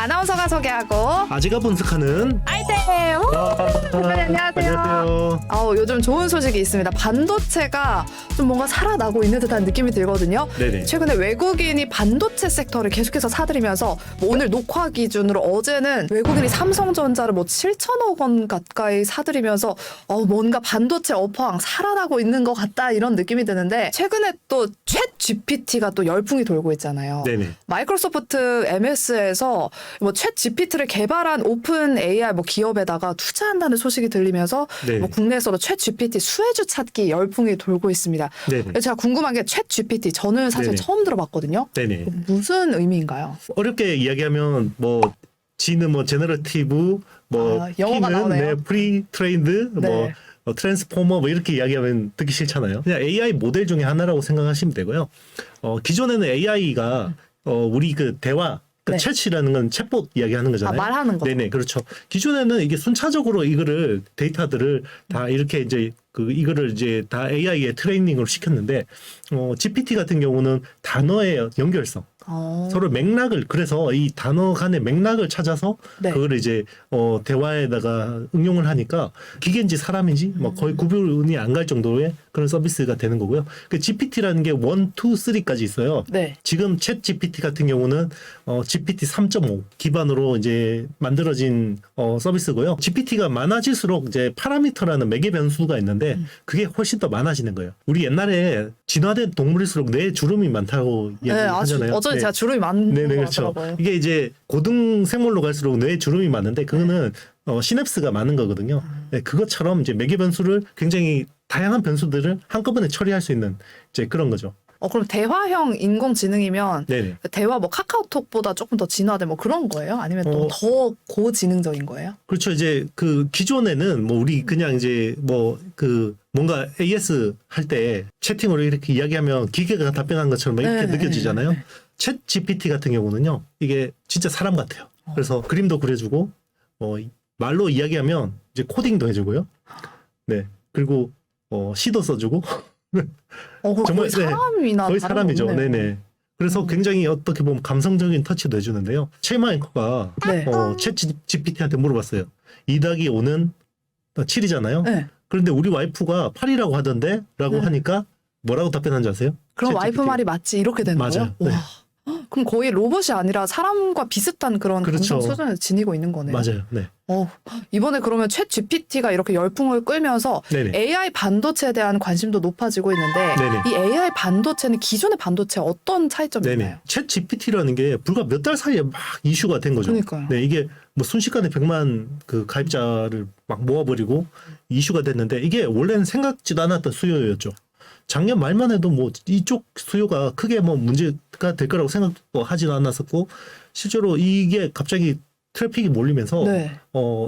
아나운서가 소개하고 아지가 분석하는 아이템. 대표님 안녕하세요. 안녕하세요. 요즘 좋은 소식이 있습니다. 반도체가 좀 뭔가 살아나고 있는 듯한 느낌이 들거든요. 네네. 최근에 외국인이 반도체 섹터를 계속해서 사들이면서 뭐 오늘 녹화 기준으로 어제는 외국인이 삼성전자를 뭐 7천억 원 가까이 사들이면서 뭔가 반도체 업황 살아나고 있는 것 같다 이런 느낌이 드는데 최근에 또 챗 GPT가 또 열풍이 돌고 있잖아요. 네네. 마이크로소프트 MS에서 뭐 챗 GPT를 개발한 오픈 AI 뭐 기업에다가 투자한다는 소식이 들리면서 네네. 뭐 국내에서도 챗 GPT 수혜주 찾기 열풍이 돌고 있습니다. 네네. 제가 궁금한 게 챗 GPT 저는 사실 네네. 처음 들어봤거든요. 네네. 무슨 의미인가요? 어렵게 이야기하면 뭐 G는 뭐 제너러티브, 뭐 영어가 P는 나오네요. 프리 트레인드, 네. 뭐 트랜스포머 뭐 이렇게 이야기하면 듣기 싫잖아요. 그냥 AI 모델 중에 하나라고 생각하시면 되고요. 기존에는 AI가 우리 그 대화 네. 챗이라는 건 챗봇 이야기하는 거잖아요. 말하는 거죠. 네네, 그렇죠. 기존에는 이게 순차적으로 이거를 데이터들을 다 이렇게 이제 이거를 이제 다 AI에 트레이닝을 시켰는데 GPT 같은 경우는 단어의 연결성, 서로 맥락을 그래서 이 단어 간의 맥락을 찾아서 네. 그걸 이제 대화에다가 응용을 하니까 기계인지 사람인지 뭐 거의 구분이 안 갈 정도의 그런 서비스가 되는 거고요. 그 GPT라는 게 1, 2, 3까지 있어요. 네. 지금 챗 GPT 같은 경우는 GPT 3.5 기반으로 이제 만들어진 서비스고요. GPT가 많아질수록 이제 파라미터라는 매개 변수가 있는데 그게 훨씬 더 많아지는 거예요. 우리 옛날에 진화된 동물일수록 뇌에 주름이 많다고 이야기하잖아요. 어제 제가 주름이 많은 네네, 것 그렇죠. 같더라고요. 이게 이제 고등 생물로 갈수록 뇌에 주름이 많은데 그거는 시냅스가 많은 거거든요. 네, 그것처럼 이제 매개 변수를 굉장히 다양한 변수들을 한꺼번에 처리할 수 있는 이제 그런 거죠. 그럼 대화형 인공지능이면 네네. 대화 뭐 카카오톡보다 조금 더 진화된 뭐 그런 거예요? 아니면 또 더 고지능적인 거예요? 그렇죠. 이제 기존에는 뭐 우리 그냥 이제 뭔가 AS 할 때 채팅으로 이렇게 이야기하면 기계가 답변한 것처럼 이렇게 느껴지잖아요. 챗 GPT 같은 경우는요, 이게 진짜 사람 같아요. 그래서 그림도 그려주고, 말로 이야기하면 이제 코딩도 해주고요. 네. 그리고, 시도 써주고. 정말 사람이나 거의 다른 사람이죠. 거 없네요. 네네. 그래서 굉장히 어떻게 보면 감성적인 터치도 해주는데요. 체마 앵커가 챗 GPT한테 물어봤어요. 2더하기 5는 7이잖아요. 네. 그런데 우리 와이프가 8이라고 하던데? 라고 하니까 뭐라고 답변한지 아세요? 그럼 와이프 GPT. 말이 맞지 이렇게 되는 맞아요. 거예요? 네. 와. 그럼 거의 로봇이 아니라 사람과 비슷한 그런 그렇죠. 감성 수준을 지니고 있는 거네요. 맞아요. 네. 이번에 그러면 챗 GPT가 이렇게 열풍을 끌면서 네네. AI 반도체에 대한 관심도 높아지고 있는데 네네. 이 AI 반도체는 기존의 반도체 어떤 차이점이 네네. 있나요? 챗 GPT라는 게 불과 몇 달 사이에 막 이슈가 된 거죠. 그러니까요. 네, 이게 뭐 순식간에 100만 가입자를 막 모아버리고 이슈가 됐는데 이게 원래는 생각지도 않았던 수요였죠. 작년 말만 해도 뭐 이쪽 수요가 크게 뭐 문제가 될 거라고 생각도 하지는 않았었고 실제로 이게 갑자기 트래픽이 몰리면서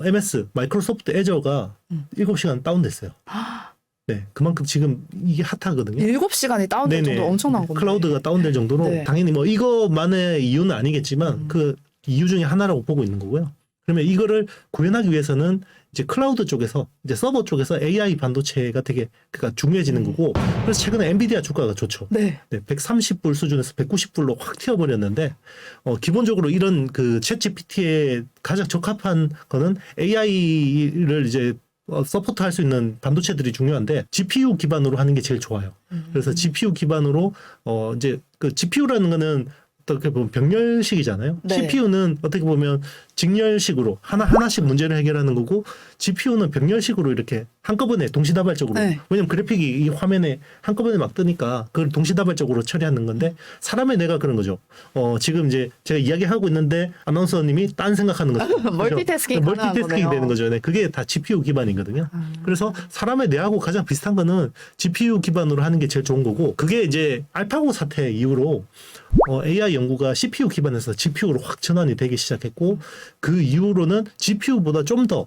MS 마이크로소프트 애저가 7시간 다운됐어요. 네, 그만큼 지금 이게 핫하거든요. 7시간이 다운될 네네. 정도 엄청난 건데. 클라우드가 다운될 정도로 네. 당연히 뭐 이거만의 이유는 아니겠지만 그 이유 중에 하나라고 보고 있는 거고요. 그러면 이거를 구현하기 위해서는 이제 클라우드 쪽에서 이제 서버 쪽에서 AI 반도체가 되게 중요해지는 거고 그래서 최근에 엔비디아 주가가 좋죠. 네. 130불 수준에서 190불로 확 튀어버렸는데 기본적으로 이런 챗 GPT에 가장 적합한 거는 AI를 이제 서포트할 수 있는 반도체들이 중요한데 GPU 기반으로 하는 게 제일 좋아요. 그래서 GPU 기반으로 이제 GPU라는 거는 어떻게 보면 병렬식이잖아요. 네. CPU는 어떻게 보면 직렬식으로 하나씩 문제를 해결하는 거고 GPU는 병렬식으로 이렇게 한꺼번에 동시다발적으로 왜냐면 그래픽이 이 화면에 한꺼번에 막 뜨니까 그걸 동시다발적으로 처리하는 건데 사람의 뇌가 그런 거죠. 지금 이제 제가 이야기하고 있는데 아나운서님이 딴 생각하는 거죠. 멀티태스킹 멀티태스킹이 되는 거죠. 네, 그게 다 GPU 기반이거든요. 그래서 사람의 뇌하고 가장 비슷한 거는 GPU 기반으로 하는 게 제일 좋은 거고 그게 이제 알파고 사태 이후로 AI 연구가 CPU 기반에서 GPU로 확 전환이 되기 시작했고 그 이후로는 GPU보다 좀 더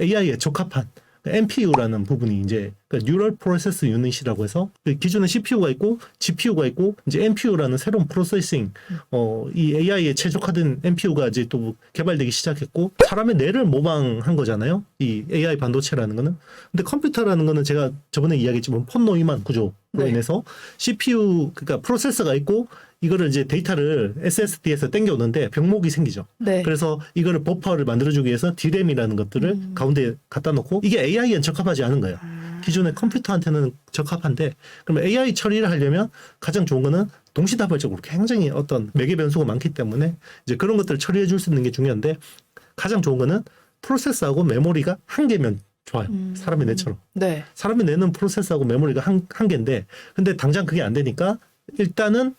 AI에 적합한 NPU라는 부분이 이제 Neural Process Unit이라고 해서 기존에 CPU가 있고 GPU가 있고 이제 NPU라는 새로운 프로세싱 이 AI에 최적화된 NPU가 이제 또 개발되기 시작했고 사람의 뇌를 모방한 거잖아요. 이 AI 반도체라는 거는. 근데 컴퓨터라는 거는 제가 저번에 이야기했지만 폰 노이만 구조로 인해서 CPU 그러니까 프로세서가 있고 이거를 이제 데이터를 SSD에서 땡겨오는데 병목이 생기죠. 네. 그래서 이거를 버퍼를 만들어주기 위해서 D램이라는 것들을 가운데 갖다 놓고 이게 AI엔 적합하지 않은 거예요. 기존의 컴퓨터한테는 적합한데 그러면 AI 처리를 하려면 가장 좋은 거는 동시다발적으로 굉장히 어떤 매개 변수가 많기 때문에 이제 그런 것들을 처리해 줄 수 있는 게 중요한데 가장 좋은 거는 프로세서하고 메모리가 한 개면 좋아요. 사람이 내처럼. 네. 사람이 내는 프로세서하고 메모리가 한 개인데 근데 당장 그게 안 되니까 일단은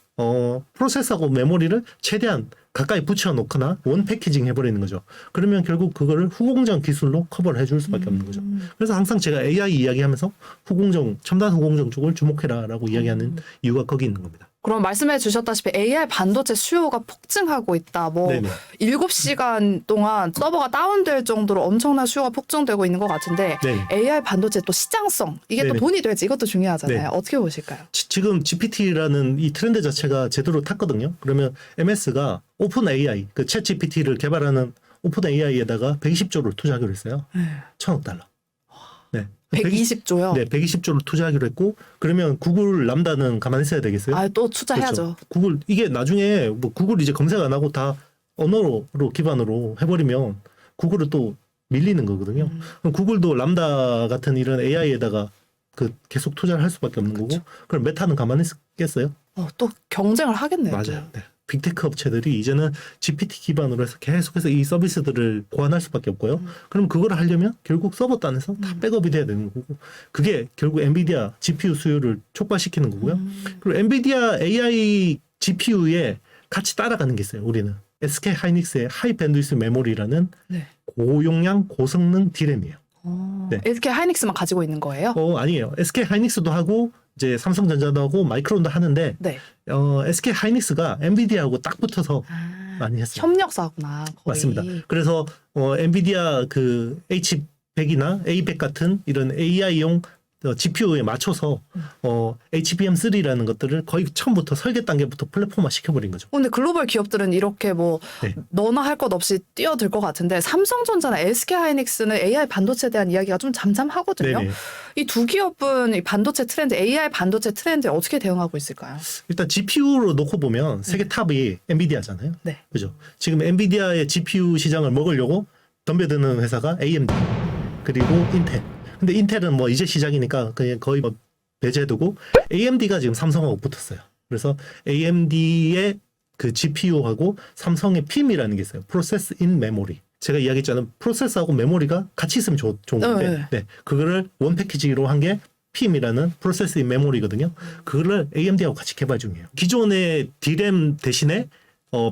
프로세서하고 메모리를 최대한 가까이 붙여 놓거나 원 패키징 해버리는 거죠. 그러면 결국 그거를 후공정 기술로 커버를 해줄 수밖에 없는 거죠. 그래서 항상 제가 AI 이야기하면서 후공정, 첨단 후공정 쪽을 주목해라라고 이야기하는 이유가 거기 있는 겁니다. 그럼 말씀해 주셨다시피 AI 반도체 수요가 폭증하고 있다. 뭐 네네. 7시간 동안 서버가 다운될 정도로 엄청난 수요가 폭증되고 있는 것 같은데 네네. AI 반도체 또 시장성 이게 또 네네. 돈이 될지 이것도 중요하잖아요. 네. 어떻게 보실까요? 지금 GPT라는 이 트렌드 자체가 제대로 탔거든요. 그러면 MS가 오픈 AI, 그 챗 GPT를 개발하는 오픈 AI에다가 120조를 투자하기로 했어요. 1,000억 달러. 네. 120조요. 네, 120조를 투자하기로 했고 그러면 구글 람다는 가만히 있어야 되겠어요? 아, 또 투자해야죠. 그렇죠. 구글 이게 나중에 뭐 구글 이제 검색 안 하고 다 언어로 기반으로 해버리면 구글은 또 밀리는 거거든요. 그럼 구글도 람다 같은 이런 AI에다가 그 계속 투자를 할 수밖에 없는 거고 그럼 메타는 가만히 있겠어요? 또 경쟁을 하겠네요. 맞아요. 네. 빅테크 업체들이 이제는 GPT 기반으로 해서 계속해서 이 서비스들을 고안할 수밖에 없고요. 그럼 그걸 하려면 결국 서버 단에서 다 백업이 돼야 되는 거고 그게 결국 엔비디아 GPU 수요를 촉발시키는 거고요. 그리고 엔비디아 AI GPU에 같이 따라가는 게 있어요. 우리는 SK 하이닉스의 하이 밴드위스 메모리라는 네. 고용량 고성능 D램이에요. 네. 이렇게 하이닉스만 가지고 있는 거예요? 아니에요. SK 하이닉스도 하고 이제 삼성전자도 하고 마이크론도 하는데 네. SK 하이닉스가 엔비디아하고 딱 붙어서 많이 했어요. 협력사구나. 거의. 맞습니다. 그래서 엔비디아 그 H100이나 A100 같은 이런 AI용 GPU에 맞춰서 HBM3라는 것들을 거의 처음부터 설계 단계부터 플랫폼화 시켜버린 거죠. 근데 글로벌 기업들은 이렇게 뭐 네. 너나 할 것 없이 뛰어들 것 같은데 삼성전자나 SK 하이닉스는 AI 반도체에 대한 이야기가 좀 잠잠하거든요. 네네. 이 두 기업은 이 반도체 트렌드, AI 반도체 트렌드에 어떻게 대응하고 있을까요? 일단 GPU로 놓고 보면 세계 탑이 엔비디아잖아요. 네. 그죠? 지금 엔비디아의 GPU 시장을 먹으려고 덤벼드는 회사가 AMD 그리고 인텔. 근데 인텔은 뭐 이제 시작이니까 그냥 거의 뭐 배제해두고 AMD가 지금 삼성하고 붙었어요. 그래서 AMD의 그 GPU하고 삼성의 PIM이라는 게 있어요. Process in Memory. 제가 이야기했잖아요. 프로세서하고 메모리가 같이 있으면 좋은 건데, 네. 그거를 원 패키지로 한 게 PIM이라는 Process in Memory거든요. 그거를 AMD하고 같이 개발 중이에요. 기존의 D램 대신에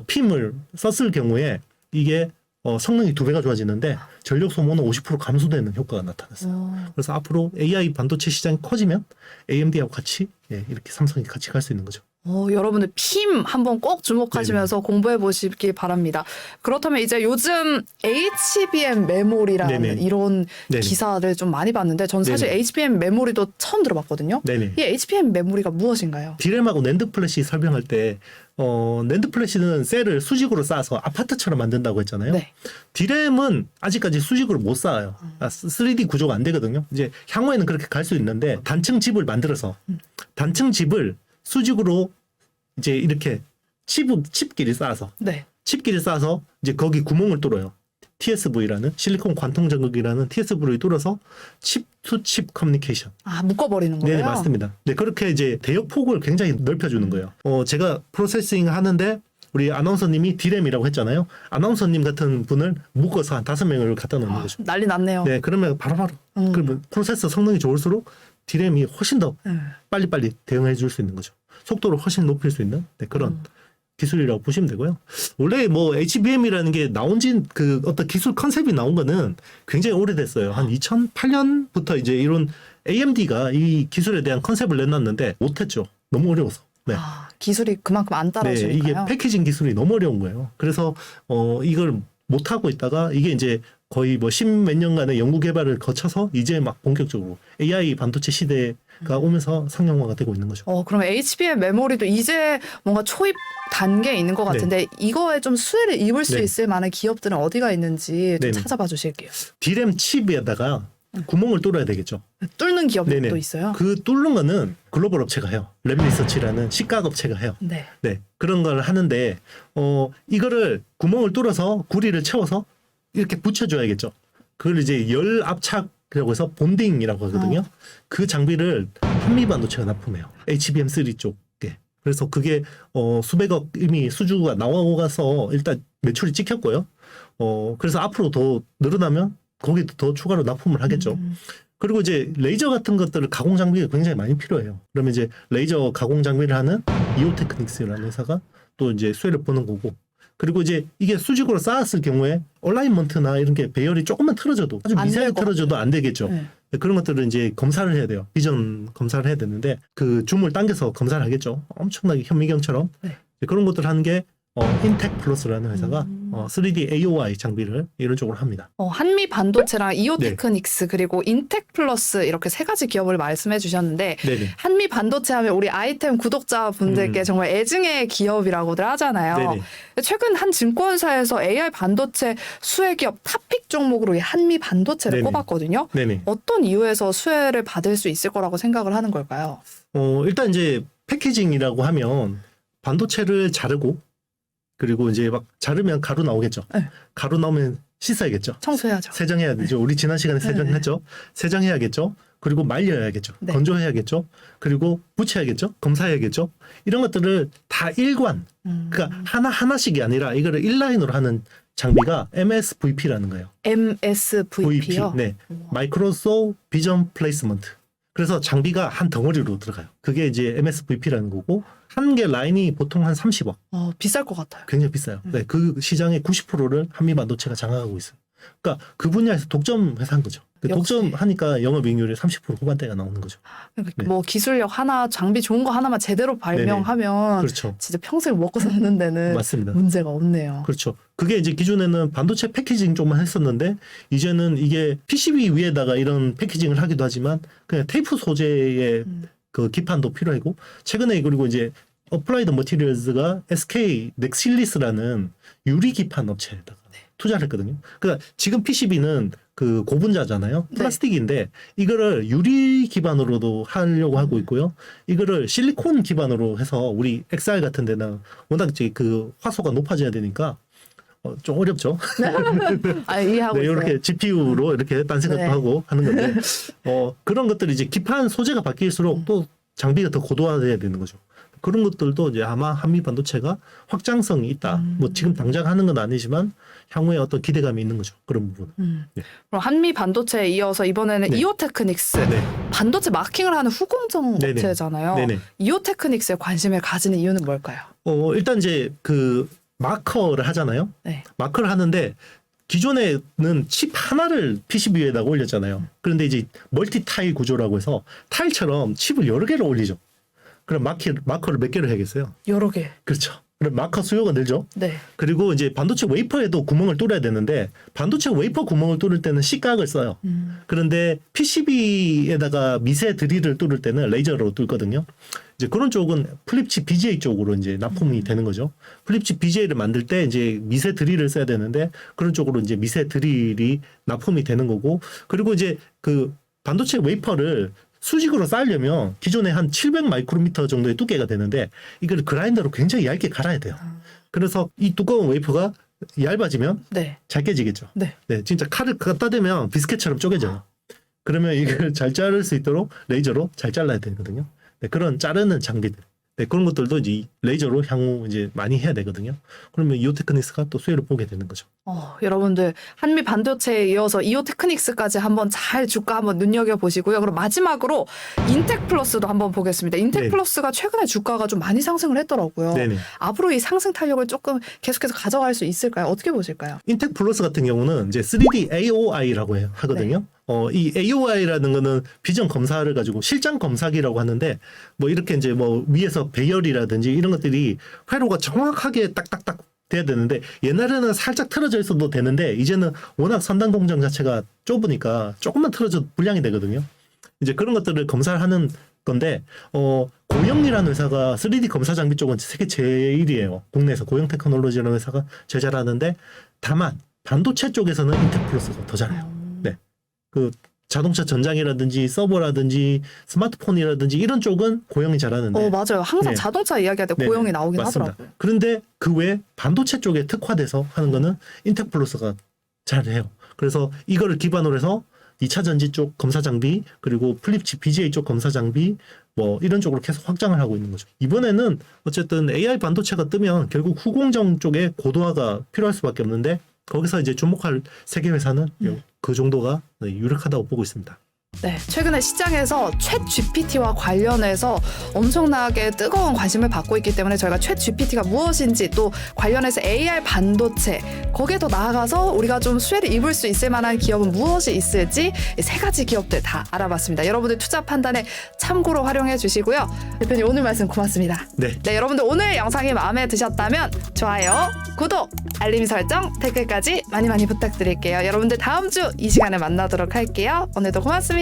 PIM을 썼을 경우에 이게 성능이 2배가 좋아지는데 전력 소모는 50% 감소되는 효과가 나타났어요. 그래서 앞으로 AI 반도체 시장이 커지면 AMD하고 같이 이렇게 삼성이 같이 갈 수 있는 거죠. 여러분들 핌 한번 꼭 주목하시면서 공부해 보시기 바랍니다. 그렇다면 이제 요즘 HBM 메모리라는 네네. 이런 네네. 기사를 좀 많이 봤는데 전 사실 네네. HBM 메모리도 처음 들어봤거든요. 네네. 이 HBM 메모리가 무엇인가요? D램하고 낸드 플래시 설명할 때 낸드 플래시는 셀을 수직으로 쌓아서 아파트처럼 만든다고 했잖아요. 네. D램은 아직까지 수직으로 못 쌓아요. 3D 구조가 안 되거든요. 이제 향후에는 그렇게 갈 수 있는데 단층 집을 만들어서 단층 집을 수직으로 이제 이렇게 칩끼리 쌓아서 네. 칩끼리 쌓아서 이제 거기 구멍을 뚫어요. TSV라는 실리콘 관통 전극이라는 TSV를 뚫어서 칩 투 칩 커뮤니케이션. 묶어버리는 거예요? 네, 맞습니다. 네, 그렇게 이제 대역 폭을 굉장히 넓혀주는 거예요. 제가 프로세싱 하는데 우리 아나운서님이 D램이라고 했잖아요. 아나운서님 같은 분을 묶어서 한 5명을 갖다 놓는 거죠. 난리 났네요. 네, 그러면 바로바로 그러면 프로세서 성능이 좋을수록 D램이 훨씬 더 빨리빨리 대응해 줄 수 있는 거죠. 속도를 훨씬 높일 수 있는 그런 기술이라고 보시면 되고요. 원래 뭐 HBM이라는 게 나온 지 그 어떤 기술 컨셉이 나온 거는 굉장히 오래됐어요. 한 2008년부터 이제 이런 AMD가 이 기술에 대한 컨셉을 내놨는데 못했죠. 너무 어려워서. 네. 기술이 그만큼 안 네, 따라주니까요. 이게 패키징 기술이 너무 어려운 거예요. 그래서 이걸 못 하고 있다가 이게 이제 거의 뭐 10몇 년간의 연구 개발을 거쳐서 이제 막 본격적으로 AI 반도체 시대가 오면서 상용화가 되고 있는 거죠. 그럼 HBM 메모리도 이제 뭔가 초입 단계에 있는 것 같은데 이거에 좀 수혜를 입을 수 네. 있을 만한 기업들은 어디가 있는지 좀 네네. 찾아봐 주실게요. D램 칩에다가 구멍을 뚫어야 되겠죠. 뚫는 기업도 네네. 또 있어요. 그 뚫는 거는 글로벌 업체가 해요. 랩리서치라는 식각 업체가 해요. 네. 네, 그런 걸 하는데 이거를 구멍을 뚫어서 구리를 채워서 이렇게 붙여줘야겠죠. 그걸 이제 열 압착이라고 해서 본딩이라고 하거든요. 그 장비를 한미반도체가 납품해요. HBM3 쪽에. 그래서 그게 수백억 이미 수주가 나와가서 일단 매출이 찍혔고요. 그래서 앞으로 더 늘어나면 거기도 더 추가로 납품을 하겠죠. 그리고 이제 레이저 같은 것들을 가공 장비가 굉장히 많이 필요해요. 그러면 이제 레이저 가공 장비를 하는 이오테크닉스라는 회사가 또 이제 수혜를 보는 거고. 그리고 이제 이게 수직으로 쌓았을 경우에 얼라인먼트나 이런 게 배열이 조금만 틀어져도 아주 안 미세하게 될 것 틀어져도 안 되겠죠. 네. 그런 것들을 이제 검사를 해야 돼요. 비전 검사를 해야 되는데 그 줌을 당겨서 검사를 하겠죠. 엄청나게 현미경처럼. 네. 그런 것들을 하는 게 인텍 플러스라는 회사가 3D AOI 장비를 이런 쪽으로 합니다. 한미 반도체랑 이오테크닉스 그리고 인텍플러스 이렇게 세 가지 기업을 말씀해 주셨는데 네네. 한미 반도체 하면 우리 아이템 구독자분들께 정말 애증의 기업이라고들 하잖아요. 네네. 최근 한 증권사에서 AI 반도체 수혜 기업 탑픽 종목으로 이 한미 반도체를 네네. 꼽았거든요. 네네. 어떤 이유에서 수혜를 받을 수 있을 거라고 생각을 하는 걸까요? 일단 이제 패키징이라고 하면 반도체를 자르고 그리고 이제 막 자르면 가루 나오겠죠. 네. 가루 나오면 씻어야겠죠. 청소해야죠. 세정해야 되죠. 우리 지난 시간에 세정했죠. 세정해야겠죠. 그리고 말려야겠죠. 네. 건조해야겠죠. 그리고 붙여야겠죠. 검사해야겠죠. 이런 것들을 다 일관. 그러니까 하나씩이 아니라 이거를 인라인으로 하는 장비가 MSVP라는 거예요. MSVP요? 네. 마이크로소 비전 플레이스먼트. 그래서 장비가 한 덩어리로 들어가요. 그게 이제 MSVP라는 거고 한 개 라인이 보통 한 30억. 비쌀 것 같아요. 굉장히 비싸요. 네, 그 시장의 90%를 한미반도체가 장악하고 있어요. 그러니까 그 분야에서 독점 회사인 거죠. 역시. 독점하니까 영업이익률이 30% 후반대가 나오는 거죠. 그러니까 네. 뭐 기술력 하나, 장비 좋은 거 하나만 제대로 발명하면 그렇죠. 진짜 평생 먹고 사는 데는 맞습니다. 문제가 없네요. 그렇죠. 그게 이제 기존에는 반도체 패키징 쪽만 했었는데 이제는 이게 PCB 위에다가 이런 패키징을 하기도 하지만 그냥 테이프 소재의 그 기판도 필요하고 최근에 그리고 이제 어플라이드 머티리얼즈가 SK 넥실리스라는 유리 기판 업체에다가 투자를 했거든요. 그러니까 지금 PCB는 그 고분자잖아요. 네. 플라스틱인데 이거를 유리 기반으로도 하려고 하고 있고요. 이거를 실리콘 기반으로 해서 우리 XR 같은 데는 워낙 이제 그 화소가 높아져야 되니까 좀 어렵죠. 이해하고 네, 있어요. 이렇게 GPU로 이렇게 딴 생각도 네. 하고 하는 건데 그런 것들이 이제 기판 소재가 바뀔수록 또 장비가 더 고도화돼야 되는 거죠. 그런 것들도 이제 아마 한미 반도체가 확장성이 있다. 뭐 지금 당장 하는 건 아니지만 향후에 어떤 기대감이 있는 거죠. 그런 부분. 네. 그럼 한미 반도체에 이어서 이번에는 네. 이오테크닉스 네. 반도체 마킹을 하는 후공정 네네. 업체잖아요. 네네. 이오테크닉스에 관심을 가지는 이유는 뭘까요? 일단 이제 그 마커를 하잖아요. 네. 마커를 하는데 기존에는 칩 하나를 PCB 위에다가 올렸잖아요. 그런데 이제 멀티 타일 구조라고 해서 타일처럼 칩을 여러 개를 올리죠. 그럼 마커를 몇 개를 해야겠어요? 여러 개. 그렇죠. 그럼 마커 수요가 늘죠. 네. 그리고 이제 반도체 웨이퍼에도 구멍을 뚫어야 되는데 반도체 웨이퍼 구멍을 뚫을 때는 식각을 써요. 그런데 PCB에다가 미세 드릴을 뚫을 때는 레이저로 뚫거든요. 이제 그런 쪽은 플립칩 BGA 쪽으로 이제 납품이 되는 거죠. 플립칩 BGA를 만들 때 이제 미세 드릴을 써야 되는데 그런 쪽으로 이제 미세 드릴이 납품이 되는 거고 그리고 이제 그 반도체 웨이퍼를 수직으로 쌓으려면 기존에 한 700 마이크로미터 정도의 두께가 되는데 이걸 그라인더로 굉장히 얇게 갈아야 돼요. 그래서 이 두꺼운 웨이퍼가 얇아지면 네. 잘 깨지겠죠. 네. 네, 진짜 칼을 갖다 대면 비스켓처럼 쪼개져요. 그러면 이걸 잘 자를 수 있도록 레이저로 잘 잘라야 되거든요. 네, 그런 자르는 장비들. 네, 그런 것들도 이제 레이저로 향후 이제 많이 해야 되거든요. 그러면 이오테크닉스가 또 수혜를 보게 되는 거죠. 여러분들 한미 반도체에 이어서 이오테크닉스까지 한번 잘 주가 한번 눈여겨 보시고요. 그럼 마지막으로 인텍플러스도 한번 보겠습니다. 인텍플러스가 최근에 주가가 좀 많이 상승을 했더라고요. 네네. 앞으로 이 상승 탄력을 조금 계속해서 가져갈 수 있을까요? 어떻게 보실까요? 인텍 플러스 같은 경우는 이제 3D AOI라고 하거든요. 이 AOI라는 거는 비전 검사를 가지고 실장 검사기라고 하는데 뭐 이렇게 이제 뭐 위에서 배열이라든지 이런 것들이 회로가 정확하게 딱딱딱 돼야 되는데 옛날에는 살짝 틀어져 있어도 되는데 이제는 워낙 선단 공정 자체가 좁으니까 조금만 틀어져도 불량이 되거든요. 이제 그런 것들을 검사를 하는 건데 고영리라는 회사가 3D 검사 장비 쪽은 세계 제일이에요. 국내에서 고영 테크놀로지라는 회사가 제일 잘하는데 다만 반도체 쪽에서는 인텍플러스가 더 잘해요. 네. 그 자동차 전장이라든지 서버라든지 스마트폰이라든지 이런 쪽은 고영이 잘하는데 맞아요. 항상 네. 자동차 이야기할 때 네, 고영이 나오긴 맞습니다. 하더라고요. 그런데 그 외 반도체 쪽에 특화돼서 하는 거는 인텍플러스가 잘해요. 그래서 이거를 기반으로 해서 2차 전지 쪽 검사 장비 그리고 플립칩 BGA 쪽 검사 장비 뭐 이런 쪽으로 계속 확장을 하고 있는 거죠. 이번에는 어쨌든 AI 반도체가 뜨면 결국 후공정 쪽에 고도화가 필요할 수밖에 없는데 거기서 이제 주목할 세계 회사는 그 정도가 유력하다고 보고 있습니다. 네, 최근에 시장에서 챗 GPT와 관련해서 엄청나게 뜨거운 관심을 받고 있기 때문에 저희가 챗 GPT가 무엇인지 또 관련해서 AI 반도체 거기에 더 나아가서 우리가 좀 수혜를 입을 수 있을 만한 기업은 무엇이 있을지 세 가지 기업들 다 알아봤습니다. 여러분들 투자 판단에 참고로 활용해 주시고요. 대표님 오늘 말씀 고맙습니다. 네. 네, 여러분들 오늘 영상이 마음에 드셨다면 좋아요, 구독, 알림 설정, 댓글까지 많이 부탁드릴게요. 여러분들 다음 주 이 시간에 만나도록 할게요. 오늘도 고맙습니다.